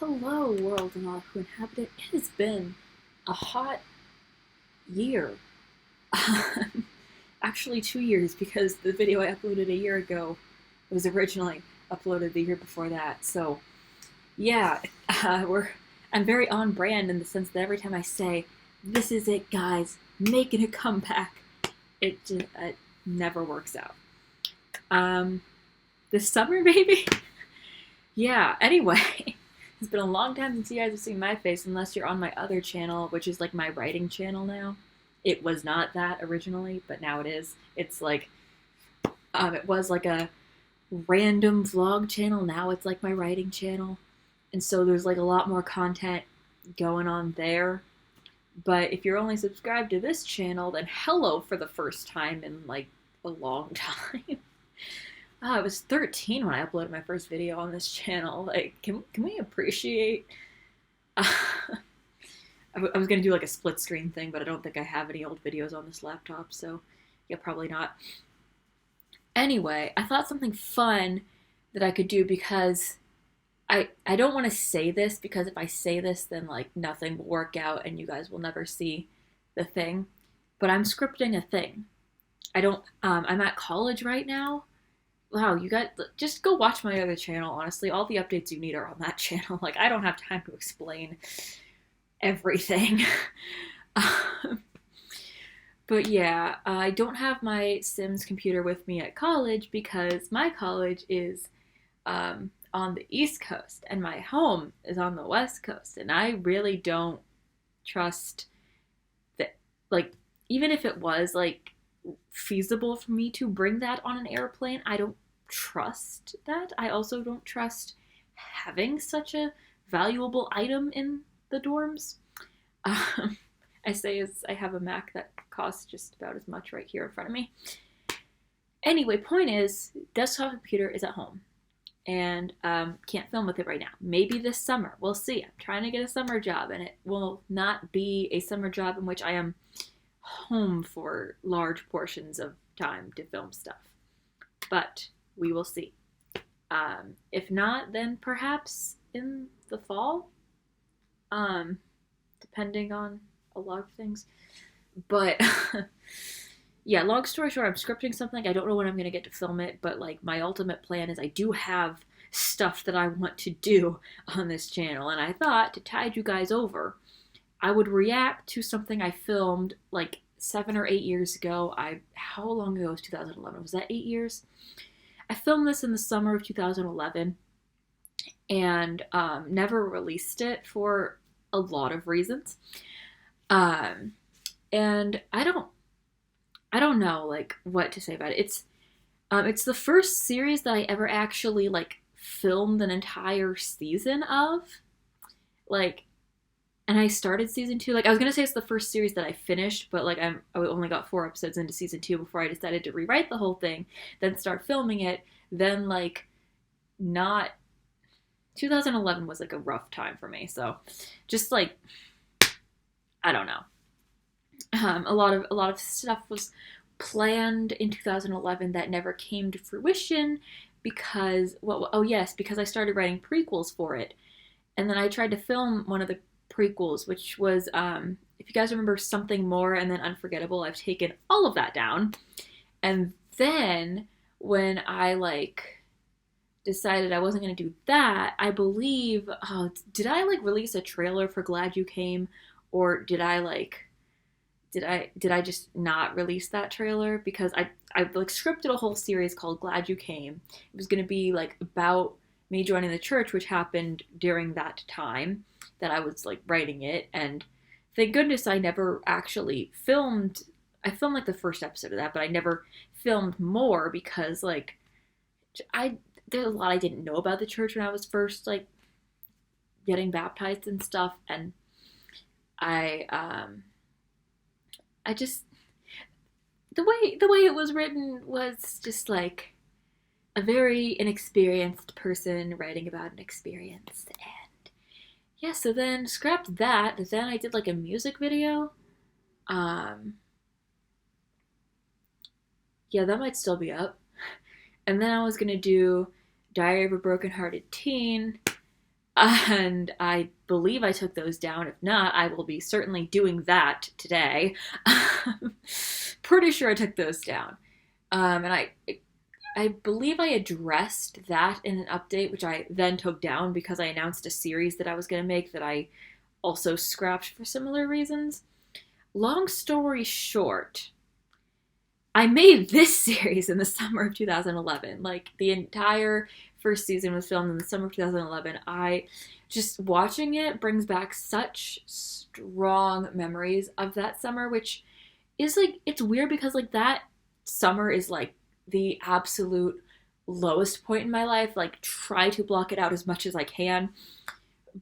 Hello, world and all who inhabit it. It has been a hot year. Actually, 2 years because the video I uploaded a year ago was originally uploaded the year before that. So, yeah, we're I'm very on brand in the sense that every time I say, "This is it, guys, making a comeback," it never works out. Um, this summer, maybe. Yeah. Anyway. It's been a long time since you guys have seen my face, unless you're on my other channel, which is like my writing channel now. It was not that originally, but now it is. It's like, it was like a random vlog channel. Now it's like my writing channel. And so there's like a lot more content going on there. But if you're only subscribed to this channel, then hello for the first time in like a long time. I was 13 when I uploaded my first video on this channel. Like, can we appreciate? I was gonna do like a split screen thing, but I don't think I have any old videos on this laptop, so yeah, probably not. Anyway, I thought something fun that I could do because I don't want to say this because if I say this, then like nothing will work out and you guys will never see the thing. But I'm scripting a thing. I don't. I'm at college right now. Wow, you guys just go watch my other channel. Honestly, all the updates you need are on that channel. Like I don't have time to explain everything. But yeah, I don't have my Sims computer with me at college because my college is on the East Coast and my home is on the West Coast. And I really don't trust that, like, even if it was like feasible for me to bring that on an airplane, I don't trust that. I also don't trust having such a valuable item in the dorms. Um, I say as I have a Mac that costs just about as much right here in front of me. Anyway, point is, desktop computer is at home and can't film with it right now. Maybe this summer. We'll see. I'm trying to get a summer job, and it will not be a summer job in which I am home for large portions of time to film stuff. But we will see. If not, then perhaps in the fall, depending on a lot of things. But yeah, long story short, I'm scripting something. I don't know when I'm going to get to film it, but like my ultimate plan is I do have stuff that I want to do on this channel. And I thought to tide you guys over, I would react to something I filmed like 7 or 8 years ago. How long ago was 2011? Was that 8 years? I filmed this in the summer of 2011 and never released it for a lot of reasons. And I don't know like what to say about it. It's the first series that I ever actually like filmed an entire season of. Like, and I started season 2. Like I was gonna say it's the first series that I finished, but like I only got 4 episodes into season 2 before I decided to rewrite the whole thing, then start filming it. Then like not 2011 was like a rough time for me, so just like I don't know. A lot of stuff was planned in 2011 that never came to fruition because oh yes, because I started writing prequels for it, and then I tried to film one of the prequels, which was if you guys remember Something More and then Unforgettable. I've taken all of that down, and then when I like decided I wasn't going to do that, I believe, oh, did I like release a trailer for Glad You Came, or did I just not release that trailer? Because I like scripted a whole series called Glad You Came. It was going to be like about me joining the church, which happened during that time that I was like writing it. And thank goodness I never actually filmed. I filmed like the first episode of that, but I never filmed more because like there's a lot I didn't know about the church when I was first like getting baptized and stuff, and I I just the way it was written was just like a very inexperienced person writing about an experience. And yeah, so then scrapped that. Then I did like a music video. Um, yeah, that might still be up. And then I was gonna do Diary of a Broken Hearted Teen. And I believe I took those down. If not, I will be certainly doing that today. Pretty sure I took those down. And I believe I addressed that in an update, which I then took down because I announced a series that I was going to make that I also scrapped for similar reasons. Long story short, I made this series in the summer of 2011. Like, the entire first season was filmed in the summer of 2011. I just watching it brings back such strong memories of that summer, which is like, it's weird because like that summer is like the absolute lowest point in my life. Like, try to block it out as much as I can.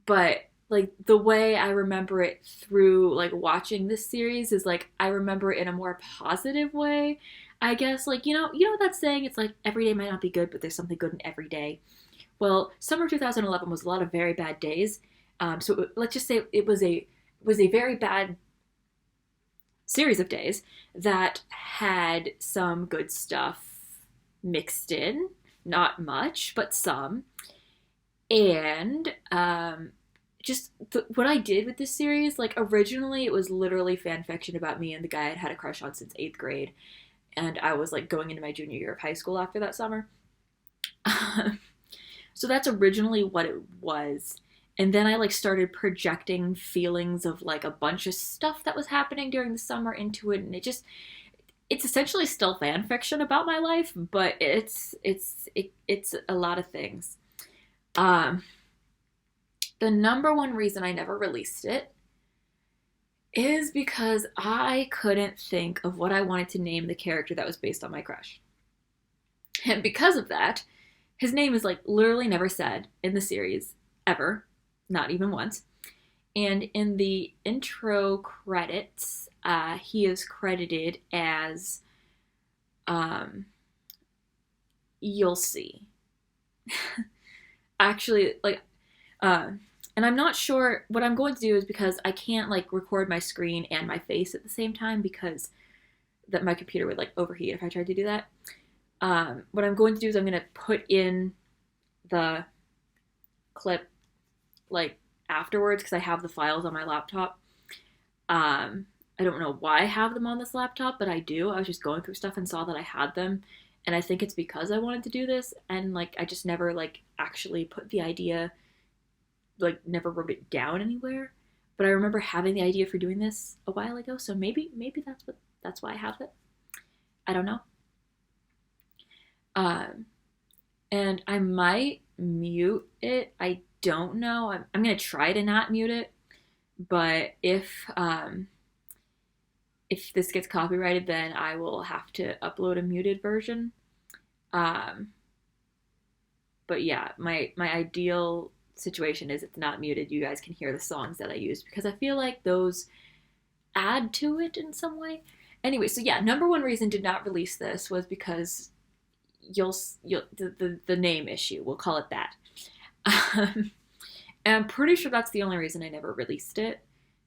But like the way I remember it through like watching this series is like I remember it in a more positive way. I guess like you know what that's saying? It's like every day might not be good, but there's something good in every day. Well, summer 2011 was a lot of very bad days. So let's just say it was a very bad series of days that had some good stuff mixed in. Not much, but some. And just what I did with this series, like originally it was literally fan fiction about me and the guy I'd had a crush on since 8th grade, and I was like going into my junior year of high school after that summer. So that's originally what it was. And then I like started projecting feelings of like a bunch of stuff that was happening during the summer into it, and it's essentially still fan fiction about my life, but it's a lot of things. Um, the number one reason I never released it is because I couldn't think of what I wanted to name the character that was based on my crush. And because of that, his name is like literally never said in the series ever, not even once. And in the intro credits, he is credited as um, you'll see. Actually, like, uh, and I'm not sure what I'm going to do is because I can't like record my screen and my face at the same time because that my computer would like overheat if I tried to do that. What I'm going to do is I'm going to put in the clip like afterwards because I have the files on my laptop. I don't know why I have them on this laptop, but I do. I was just going through stuff and saw that I had them, and I think it's because I wanted to do this, and like I just never like actually put the idea, like never wrote it down anywhere. But I remember having the idea for doing this a while ago, so maybe that's why I have it. I don't know. Um, and I might mute it. I don't know. I'm gonna try to not mute it, but if this gets copyrighted, then I will have to upload a muted version. Um, but yeah, my ideal situation is it's not muted. You guys can hear the songs that I used because I feel like those add to it in some way. Anyway, so yeah, number one reason did not release this was because you'll the name issue. We'll call it that. Um, and I'm pretty sure that's the only reason I never released it.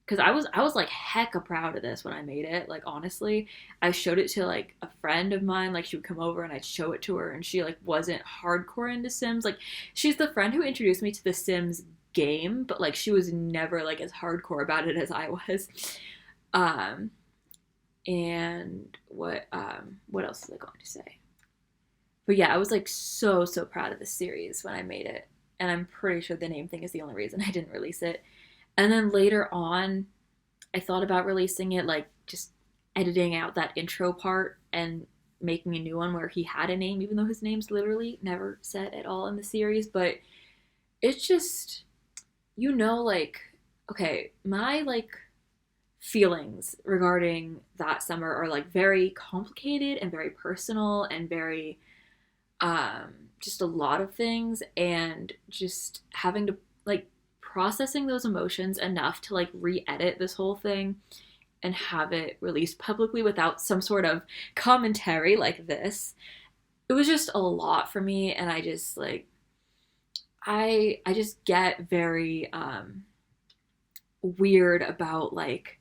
Because I was like hecka proud of this when I made it. Like honestly, I showed it to like a friend of mine. Like she would come over and I'd show it to her, and she like wasn't hardcore into Sims. Like she's the friend who introduced me to the Sims game, but like she was never like as hardcore about it as I was. Um, and what else was I going to say? But yeah, I was like so proud of the series when I made it, and I'm pretty sure the name thing is the only reason I didn't release it. And then later on, I thought about releasing it, like just editing out that intro part and making a new one where he had a name, even though his name's literally never said at all in the series. But it's just, like, okay, my like feelings regarding that summer are like very complicated and very personal and very just a lot of things, and just having to like processing those emotions enough to like re-edit this whole thing and have it released publicly without some sort of commentary like this. It was just a lot for me, and I just like I just get very weird about like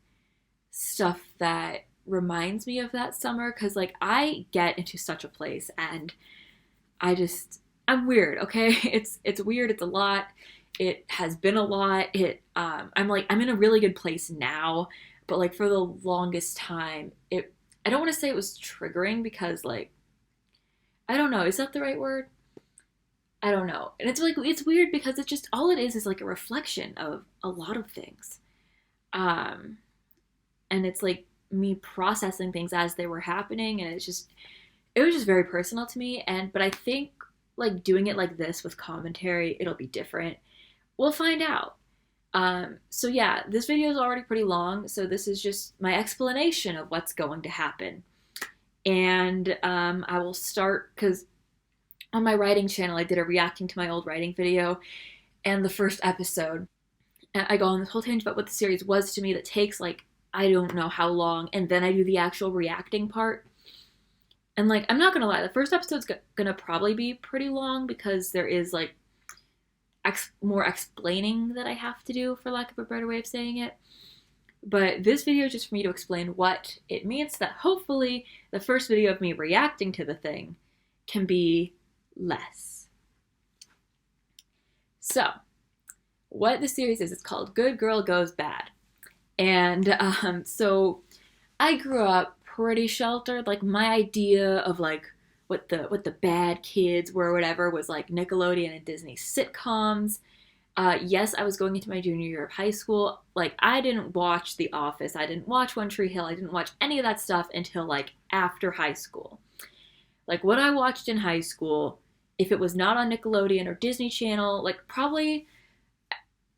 stuff that reminds me of that summer, because like I get into such a place and I'm weird, okay? It's weird, it's a lot. It has been a lot. I'm in a really good place now, but like for the longest time, I don't want to say it was triggering because like I don't know, is that the right word? I don't know. And it's like it's weird because it's just all it is like a reflection of a lot of things. Um and it's like me processing things as they were happening, and it was just very personal to me. And but I think like doing it like this with commentary, it'll be different. We'll find out. So yeah, this video is already pretty long, so this is just my explanation of what's going to happen. And I will start because on my writing channel, I did a reacting to my old writing video, and the first episode, and I go on this whole tangent about what the series was to me that takes like I don't know how long, and then I do the actual reacting part. And like I'm not gonna lie, the first episode's gonna probably be pretty long because there is like more explaining that I have to do, for lack of a better way of saying it. But this video is just for me to explain what it means, so that hopefully the first video of me reacting to the thing can be less. So, what the series is, it's called Good Girl Goes Bad. And so I grew up pretty sheltered. Like my idea of like what the bad kids were or whatever was like Nickelodeon and Disney sitcoms. Yes, I was going into my junior year of high school. Like I didn't watch The Office, I didn't watch One Tree Hill, I didn't watch any of that stuff until like after high school. Like what I watched in high school, if it was not on Nickelodeon or Disney Channel, like probably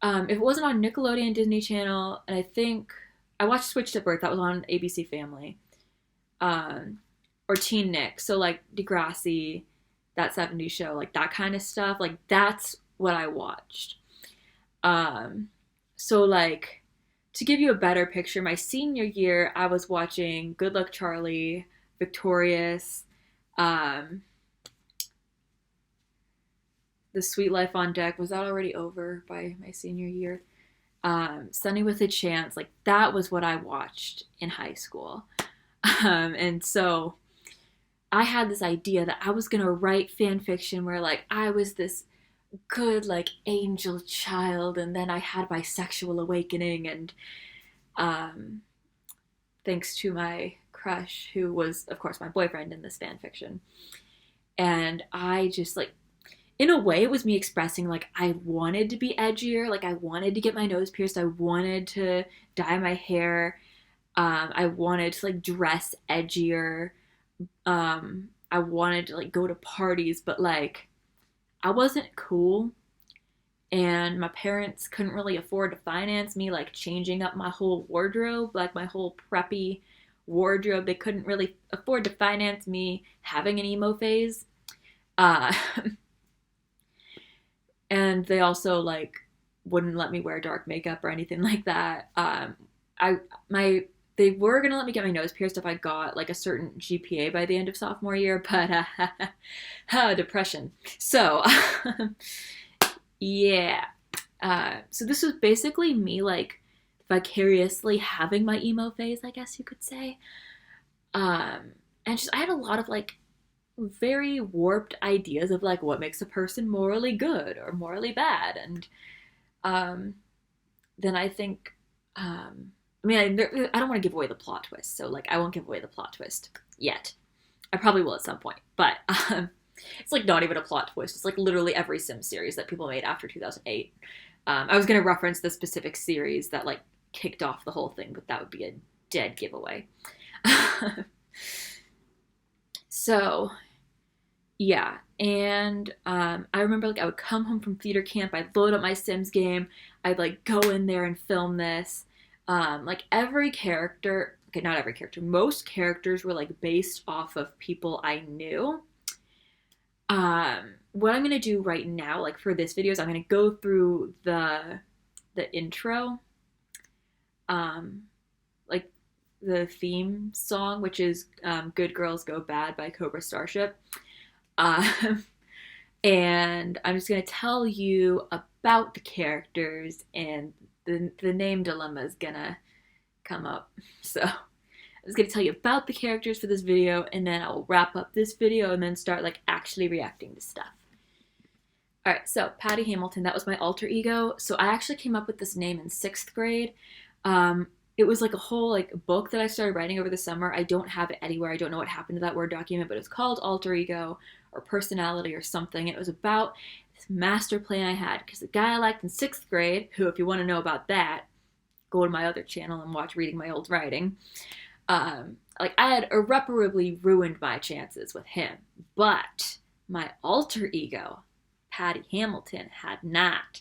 if it wasn't on Nickelodeon, Disney Channel, and I think I watched Switched at Birth, that was on ABC Family. Or Teen Nick, so like Degrassi, that 70s show, like that kind of stuff, like that's what I watched. So like to give you a better picture, my senior year I was watching Good Luck Charlie, Victorious, The Sweet Life on Deck, was that already over by my senior year? Sunny with a Chance, like that was what I watched in high school. And so I had this idea that I was gonna write fan fiction where like I was this good like angel child, and then I had my sexual awakening, and um, thanks to my crush, who was of course my boyfriend in this fan fiction, and I just like in a way it was me expressing like I wanted to be edgier, like I wanted to get my nose pierced, I wanted to dye my hair, I wanted to like dress edgier. I wanted to like go to parties, but like I wasn't cool, and my parents couldn't really afford to finance me like changing up my whole wardrobe, like my whole preppy wardrobe. They couldn't really afford to finance me having an emo phase. Uh, and they also like wouldn't let me wear dark makeup or anything like that. I my They were gonna let me get my nose pierced if I got like a certain GPA by the end of sophomore year, but depression. So yeah. So this was basically me like vicariously having my emo phase, I guess you could say. And just I had a lot of like very warped ideas of like what makes a person morally good or morally bad, and um, then I think I mean, I don't want to give away the plot twist, so like I won't give away the plot twist yet. I probably will at some point, but it's like not even a plot twist. It's like literally every Sim series that people made after 2008. I was going to reference the specific series that like kicked off the whole thing, but that would be a dead giveaway. So yeah, and I remember like I would come home from theater camp, I'd load up my Sims game, I'd like go in there and film this. Like every character, okay, not every character, most characters were like based off of people I knew. What I'm gonna do right now, like for this video, is I'm gonna go through the intro, like the theme song, which is "Good Girls Go Bad" by Cobra Starship. And I'm just gonna tell you about the characters, and the name dilemma is gonna come up. So I'm just gonna tell you about the characters for this video, and then I'll wrap up this video and then start like actually reacting to stuff. All right, so Patty Hamilton, that was my alter ego. So I actually came up with this name in sixth grade. It was like a whole like book that I started writing over the summer. I don't have it anywhere. I don't know what happened to that Word document, but it's called Alter Ego or Personality or something. It was about this master plan I had because the guy I liked in sixth grade, who, if you want to know about that, go to my other channel and watch Reading My Old Writing. Like I had irreparably ruined my chances with him, but my alter ego, Patty Hamilton, had not.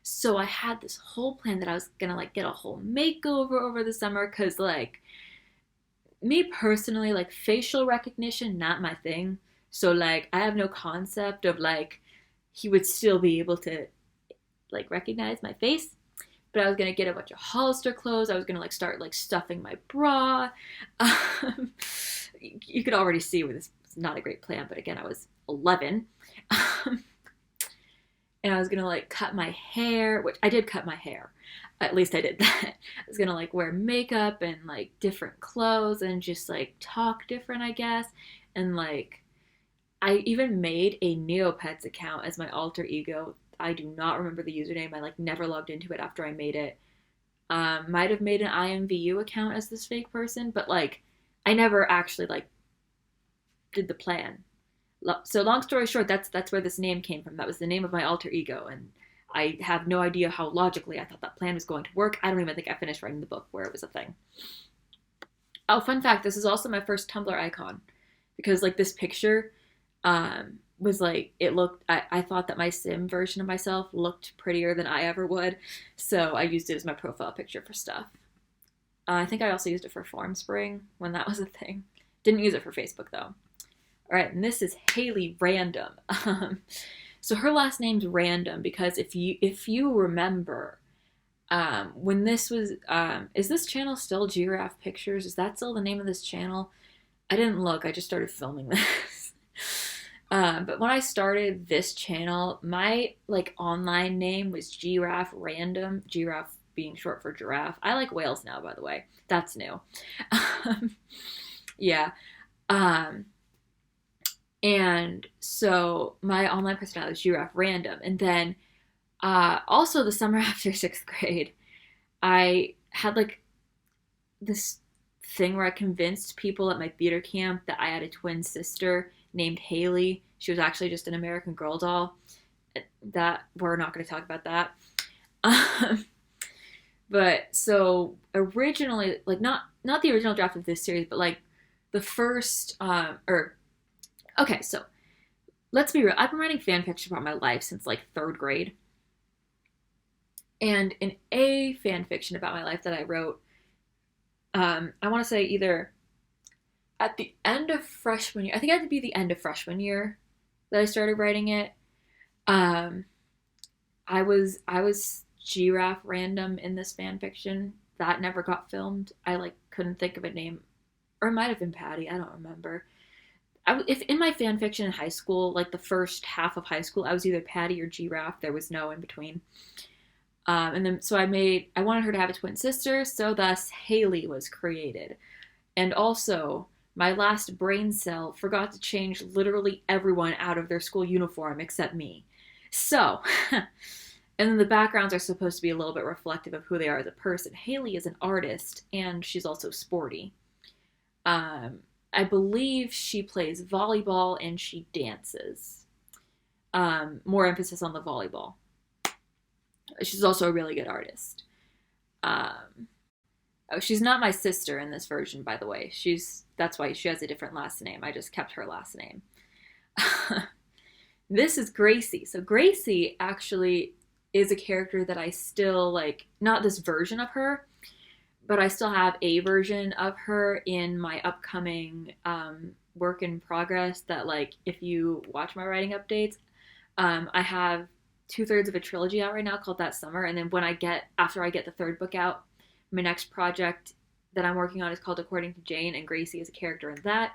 So I had this whole plan that I was gonna like get a whole makeover over the summer because like me personally, like facial recognition, not my thing. So like I have no concept of like he would still be able to like recognize my face. But I was gonna get a bunch of Hollister clothes. I was gonna like start like stuffing my bra. You could already see where this was not a great plan, but again, I was 11. And I was gonna like cut my hair, which I did cut my hair. At least I did that. I was gonna like wear makeup and like different clothes and just like talk different, I guess. And like I even made a Neopets account as my alter ego. I do not remember the username. I like never logged into it after I made it. Might have made an IMVU account as this fake person, but like I never actually like did the plan. So long story short, that's where this name came from. That was the name of my alter ego, and I have no idea how logically I thought that plan was going to work. I don't even think I finished writing the book where it was a thing. Oh, fun fact, this is also my first Tumblr icon because like this picture was like, it looked, I thought that my sim version of myself looked prettier than I ever would. So I used it as my profile picture for stuff. I think I also used it for Formspring when that was a thing. Didn't use it for Facebook though. All right, and this is Haley Random. So her last name's Random because if you remember, when this was, is this channel still Giraffe Pictures? Is that still the name of this channel? I didn't look. I just started filming this. But when I started this channel, my like online name was Giraffe Random. Giraffe being short for giraffe. I like whales now, by the way. That's new. Yeah. And so my online personality was Giraffe Random. And then also the summer after sixth grade, I had like this thing where I convinced people at my theater camp that I had a twin sister named Haley. She was actually just an American Girl doll. That we're not going to talk about that. But so originally, like not the original draft of this series, but like the first okay, so let's be real. I've been writing fan fiction about my life since like third grade. And in a fan fiction about my life that I wrote, I want to say either at the end of freshman year, I think it had to be the end of freshman year that I started writing it. I was Giraffe Random in this fan fiction. That never got filmed. I like couldn't think of a name, or it might have been Patty. I don't remember. If in my fan fiction in high school, like the first half of high school, I was either Patty or Giraffe. There was no in between. And then so I wanted her to have a twin sister, so thus Haley was created. And also, my last brain cell forgot to change literally everyone out of their school uniform except me. So, and then the backgrounds are supposed to be a little bit reflective of who they are as a person. Haley is an artist, and she's also sporty. I believe she plays volleyball and she dances. More emphasis on the volleyball. She's also a really good artist. Oh, she's not my sister in this version, by the way. That's why she has a different last name. I just kept her last name. This is Gracie. So Gracie actually is a character that I still like, not this version of her, but I still have a version of her in my upcoming work in progress that, like, if you watch my writing updates, I have 2/3 of a trilogy out right now called That Summer. And then after I get the third book out, my next project that I'm working on is called According to Jane, and Gracie is a character in that.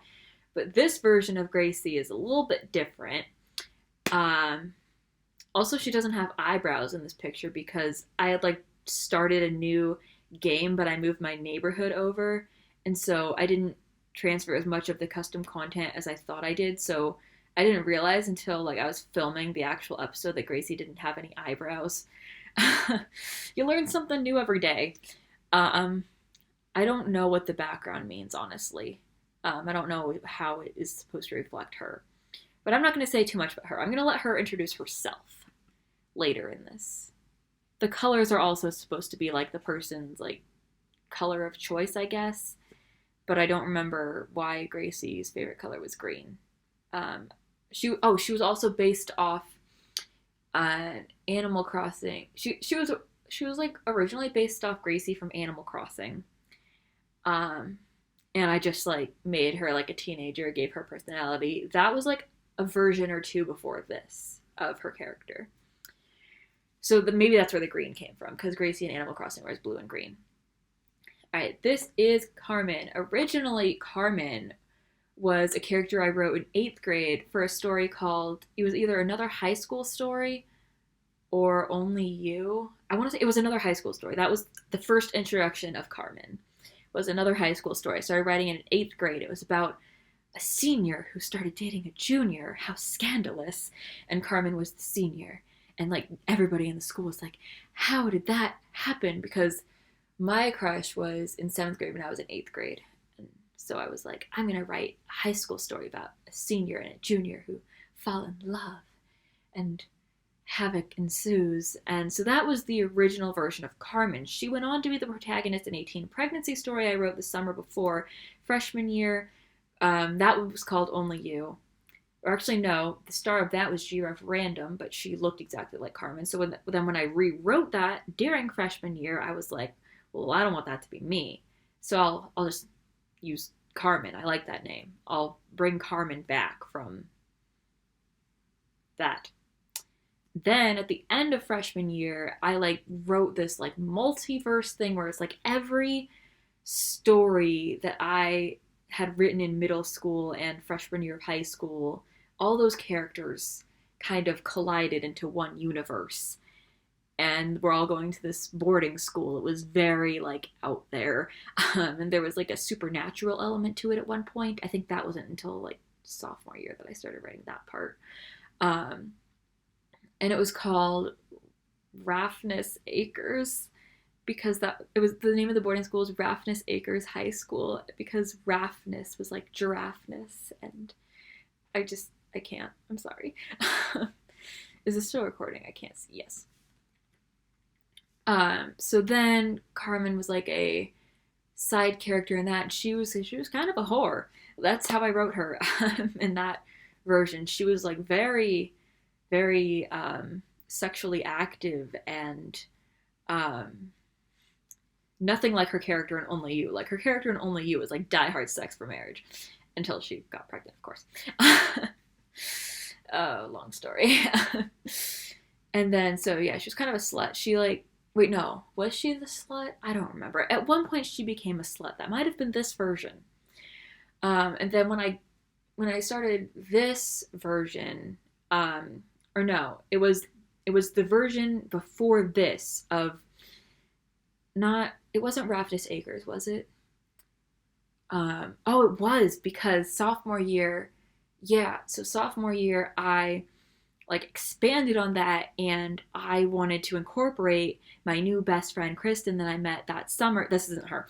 But this version of Gracie is a little bit different. Also, she doesn't have eyebrows in this picture because I had like started a new game, but I moved my neighborhood over, and so I didn't transfer as much of the custom content as I thought I did. So I didn't realize until like I was filming the actual episode that Gracie didn't have any eyebrows. You learn something new every day. Um, I don't know what the background means, honestly. I don't know how it is supposed to reflect her. But I'm not going to say too much about her. I'm going to let her introduce herself later in this. The colors are also supposed to be like the person's like color of choice, I guess. But I don't remember why Gracie's favorite color was green. Um, she was also based off Animal Crossing. She was like originally based off Gracie from Animal Crossing. Um, and I just like made her like a teenager, gave her personality. That was like a version or two before this of her character. So maybe that's where the green came from, because Gracie in Animal Crossing was blue and green. All right, this is Carmen. Originally, Carmen was a character I wrote in 8th grade for a story called, it was either another high school story or Only You. I want to say it was another high school story. That was the first introduction of Carmen, was another high school story. I started writing it in 8th grade. It was about a senior who started dating a junior. How scandalous. And Carmen was the senior. And like everybody in the school was like, how did that happen? Because my crush was in 7th grade when I was in 8th grade. And so I was like, I'm going to write a high school story about a senior and a junior who fall in love. And havoc ensues. And so that was the original version of Carmen. She went on to be the protagonist in a teen pregnancy story I wrote the summer before freshman year. That was called Only You. Or actually, no, the star of that was GRF Random, but she looked exactly like Carmen. So when I rewrote that during freshman year, I was like, well, I don't want that to be me. So I'll just use Carmen. I like that name. I'll bring Carmen back from that. Then at the end of freshman year, I like wrote this like multiverse thing where it's like every story that I had written in middle school and freshman year of high school, all those characters kind of collided into one universe. And we're all going to this boarding school. It was very like out there. And there was like a supernatural element to it at one point. I think that wasn't until like sophomore year that I started writing that part. And it was called Raffness Acres, because that it was the name of the boarding school was Raffness Acres High School, because Raffness was like giraffeness, and I can't. I'm sorry. Is this still recording? I can't see. Yes. So then Carmen was like a side character in that. And she was kind of a whore. That's how I wrote her in that version. She was like very, very sexually active and nothing like her character in Only You. Like her character in Only You was like diehard sex for marriage until she got pregnant, of course. Long story. And then so yeah, she was kind of a slut. She like wait, no, was she the slut? I don't remember. At one point she became a slut. That might have been this version. And then when I started this version, or no, it was the version before this of not, it wasn't Raffness Acres, was it? Oh, it was, because sophomore year, yeah, so sophomore year I like expanded on that, and I wanted to incorporate my new best friend Kristen that I met that summer. This isn't her.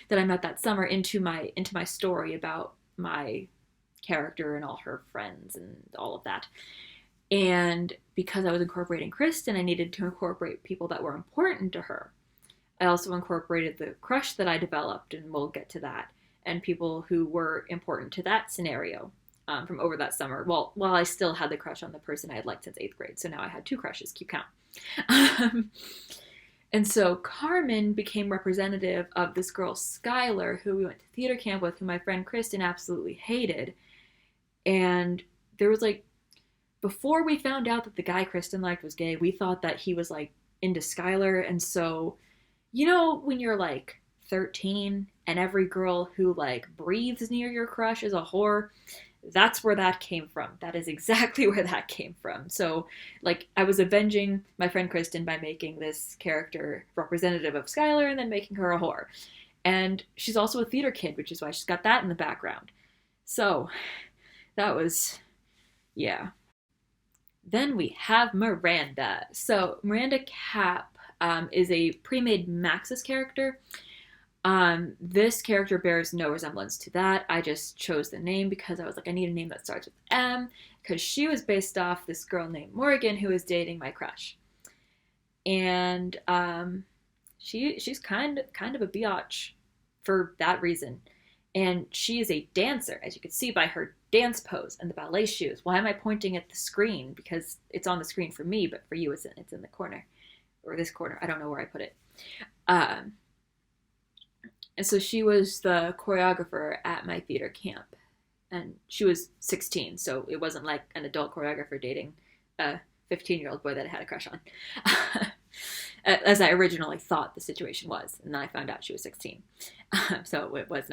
That I met that summer into my story about my character and all her friends and all of that. And because I was incorporating Kristen, I needed to incorporate people that were important to her. I also incorporated the crush that I developed, and we'll get to that, and people who were important to that scenario from over that summer. Well, while I still had the crush on the person I had liked since 8th grade, so now I had 2 crushes, keep count. And so Carmen became representative of this girl, Skylar, who we went to theater camp with, who my friend Kristen absolutely hated. And there was like, before we found out that the guy Kristen liked was gay, we thought that he was like into Skylar. And so, you know, when you're like 13 and every girl who like breathes near your crush is a whore, that's where that came from. That is exactly where that came from. So, like, I was avenging my friend Kristen by making this character representative of Skylar and then making her a whore. And she's also a theater kid, which is why she's got that in the background. So, That was, yeah. Then we have Miranda. So Miranda Cap is a pre-made Maxis character. This character bears no resemblance to that. I just chose the name because I was like, I need a name that starts with M, because she was based off this girl named Morgan who was dating my crush, and she's kind of a biatch for that reason. And she is a dancer, as you can see by her dance pose and the ballet shoes. Why am I pointing at the screen? Because it's on the screen for me, but for you, it's in the corner, or this corner. I don't know where I put it. Um, and so she was the choreographer at my theater camp, and she was 16, so it wasn't like an adult choreographer dating a 15-year-old boy that I had a crush on, as I originally thought the situation was, and then I found out she was 16. So it was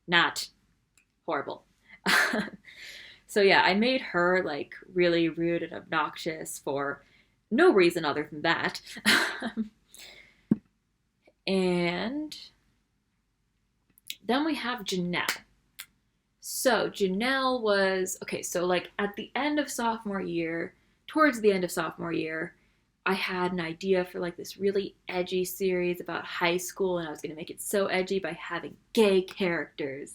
not horrible. So yeah, I made her like really rude and obnoxious for no reason other than that. And then we have Janelle. So Janelle was, okay, so like at the end of sophomore year, towards the end of sophomore year, I had an idea for like this really edgy series about high school, and I was going to make it so edgy by having gay characters.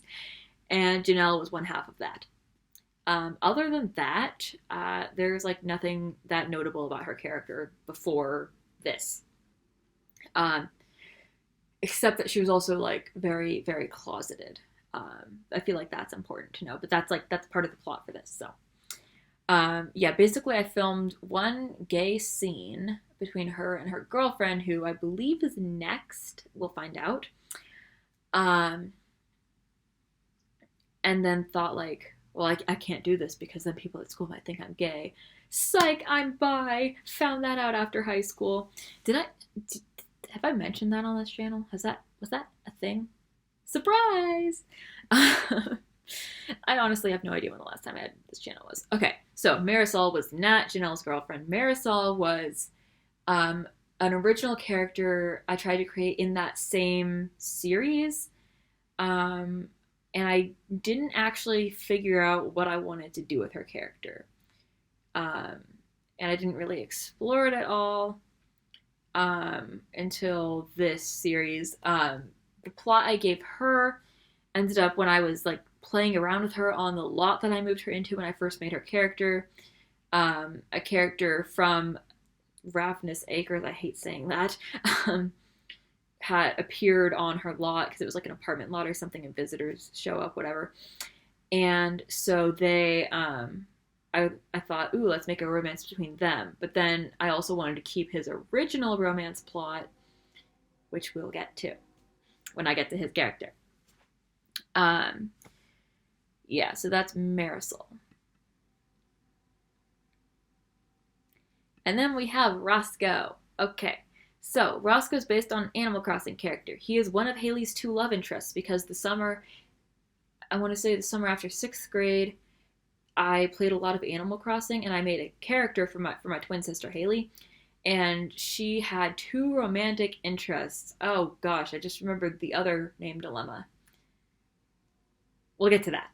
And Janelle was one half of that. Other than that, there's like nothing that notable about her character before this. Except that she was also like very, very closeted. I feel like that's important to know, but that's part of the plot for this. So, yeah, basically I filmed one gay scene between her and her girlfriend, who I believe is next. We'll find out. And then thought like, well, I can't do this because then people at school might think I'm gay. Psych, I'm bi. Found that out after high school. Have I mentioned that on this channel? Was that a thing? Surprise! I honestly have no idea when the last time I had this channel was. Okay, so Marisol was not Janelle's girlfriend. Marisol was an original character I tried to create in that same series. And I didn't actually figure out what I wanted to do with her character. And I didn't really explore it at all until this series. The plot I gave her ended up when I was like playing around with her on the lot that I moved her into when I first made her character. A character from Ravenous Acres, I hate saying that, had appeared on her lot because it was like an apartment lot or something, and visitors show up, whatever. And so they, I thought, ooh, let's make a romance between them. But then I also wanted to keep his original romance plot, which we'll get to when I get to his character. Yeah, so that's Marisol. And then we have Roscoe. Okay, so Roscoe's based on an Animal Crossing character. He is one of Haley's two love interests because I want to say the summer after 6th grade, I played a lot of Animal Crossing, and I made a character for my twin sister Haley, and she had two romantic interests. Oh gosh, I just remembered the other name dilemma. We'll get to that.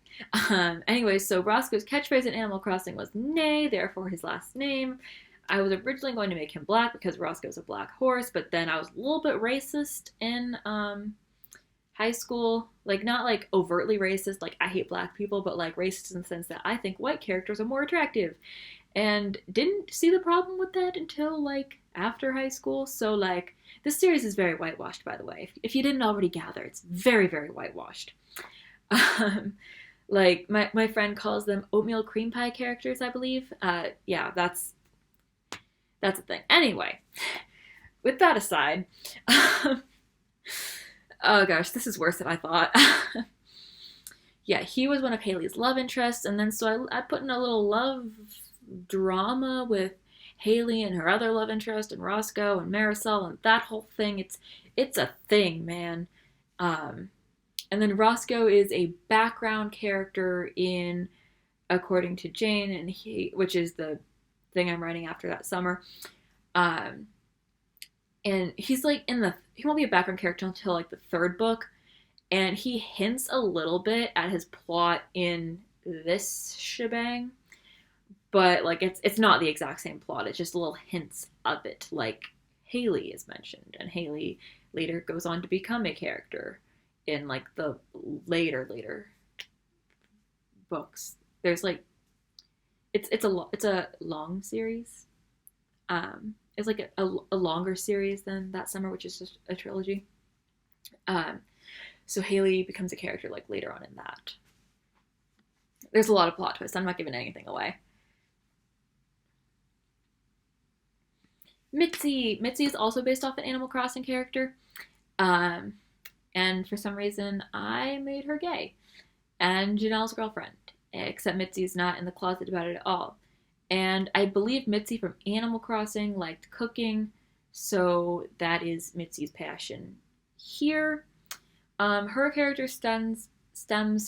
Anyway, so Roscoe's catchphrase in Animal Crossing was "nay," therefore his last name. I was originally going to make him black because Roscoe's a black horse, but then I was a little bit racist in high school. Like, not like overtly racist, like I hate black people, but like racist in the sense that I think white characters are more attractive. And didn't see the problem with that until like after high school. So like this series is very whitewashed, by the way. If you didn't already gather, it's very, very whitewashed. Like my friend calls them oatmeal cream pie characters, I believe. Yeah, that's a thing. Anyway, with that aside, oh gosh, this is worse than I thought. Yeah, he was one of Haley's love interests, and then so I put in a little love drama with Haley and her other love interest, and Roscoe and Marisol, and that whole thing. It's a thing, man. And then Roscoe is a background character in According to Jane, and which is the thing I'm writing after that summer. And he's like he won't be a background character until like the 3rd book, and he hints a little bit at his plot in this shebang, but like it's not the exact same plot. It's just little hints of it. Like Haley is mentioned, and Haley later goes on to become a character in like the later books. There's like it's a long series. It's like a longer series than That Summer, which is just a trilogy. Um, so Haley becomes a character like later on in that. There's a lot of plot twists. I'm not giving anything away. Mitzi is also based off an Animal Crossing character. Um, and for some reason, I made her gay and Janelle's girlfriend. Except Mitzi's not in the closet about it at all. And I believe Mitzi from Animal Crossing liked cooking, so that is Mitzi's passion here. Her character stems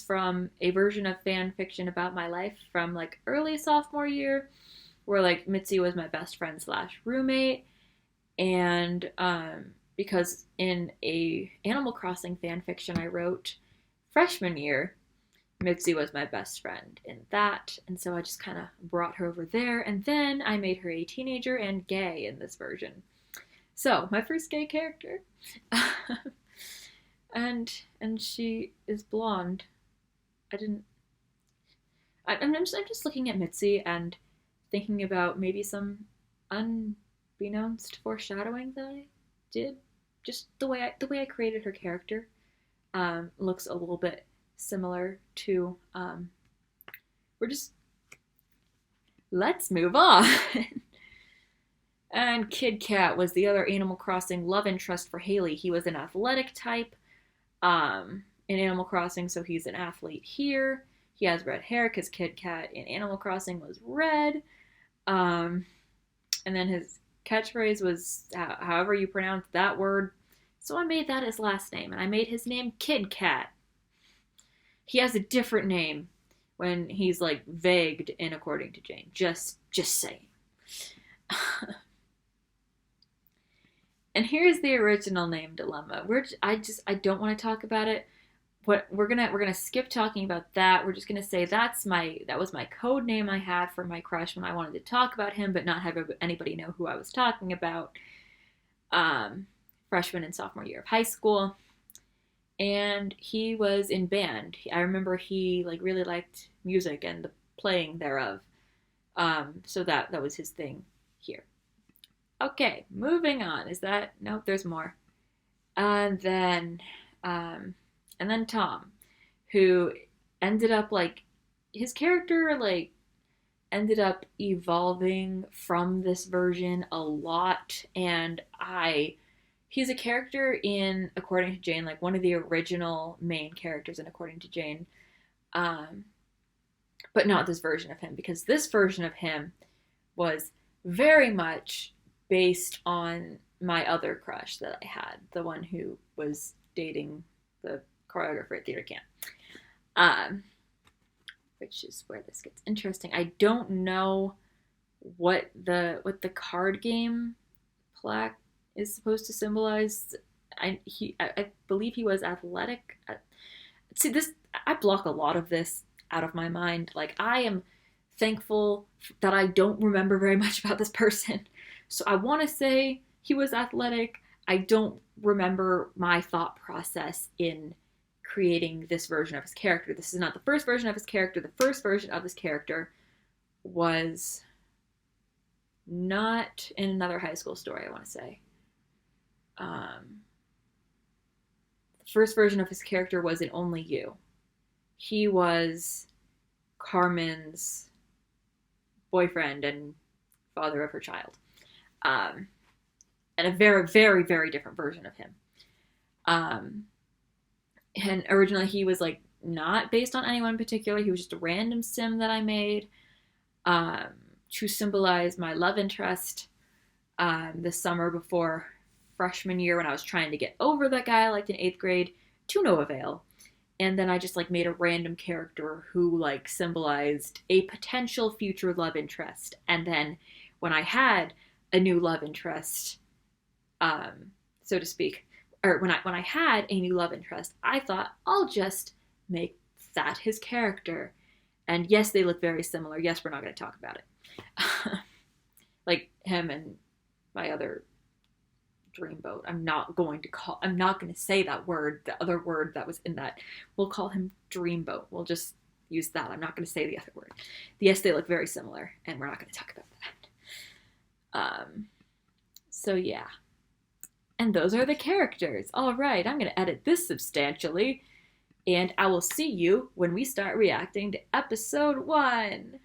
from a version of fan fiction about my life from like early sophomore year, where like Mitzi was my best friend slash roommate, and because in a Animal Crossing fan fiction I wrote freshman year, Mitzi was my best friend in that, and so I just kind of brought her over there, and then I made her a teenager and gay in this version. So my first gay character, and she is blonde. I didn't. I'm just looking at Mitzi and thinking about maybe some unbeknownst foreshadowing that I did. Just the way I created her character looks a little bit similar to we're just let's move on. And Kid Cat was the other Animal Crossing love interest for Haley. He was an athletic type in Animal Crossing, so he's an athlete here. He has red hair because Kid Cat in Animal Crossing was red. And then his catchphrase was however you pronounce that word. So I made that his last name, and I made his name Kid Cat. He has a different name when he's like vagued in According to Jane. Just saying. And here's the original name dilemma. I don't want to talk about it. But we're gonna skip talking about that. We're just gonna say that was my code name I had for my crush when I wanted to talk about him, but not have anybody know who I was talking about. Freshman and sophomore year of high school. And he was in band. I remember he like really liked music and the playing thereof. So that was his thing here. Okay, moving on. Nope, there's more. And then Tom, who ended up like his character like ended up evolving from this version a lot, and he's a character in According to Jane, like one of the original main characters in According to Jane, but not this version of him, because this version of him was very much based on my other crush that I had, the one who was dating the choreographer at theater camp, which is where this gets interesting. I don't know what the card game plaque is supposed to symbolize. I believe he was athletic. See, I block a lot of this out of my mind. Like, I am thankful that I don't remember very much about this person. So I want to say he was athletic. I don't remember my thought process in creating this version of his character. This is not the first version of his character. The first version of his character was not in Another High School Story, I want to say. The first version of his character was in Only You. He was Carmen's boyfriend and father of her child. And a very, very, very different version of him. And originally he was like not based on anyone in particular. He was just a random sim that I made to symbolize my love interest the summer before freshman year, when I was trying to get over that guy I liked in 8th grade, to no avail. And then I just like made a random character who like symbolized a potential future love interest. And then when I had a new love interest, so to speak, or when I had a new love interest, I thought I'll just make that his character. And yes, they look very similar. Yes, we're not going to talk about it. Like him and my other dreamboat. I'm not going to say that word, the other word that was in that. We'll call him dreamboat. We'll just use that. I'm not going to say the other word. Yes, they look very similar, and we're not going to talk about that. So yeah. And those are the characters. All right, I'm going to edit this substantially, and I will see you when we start reacting to episode 1.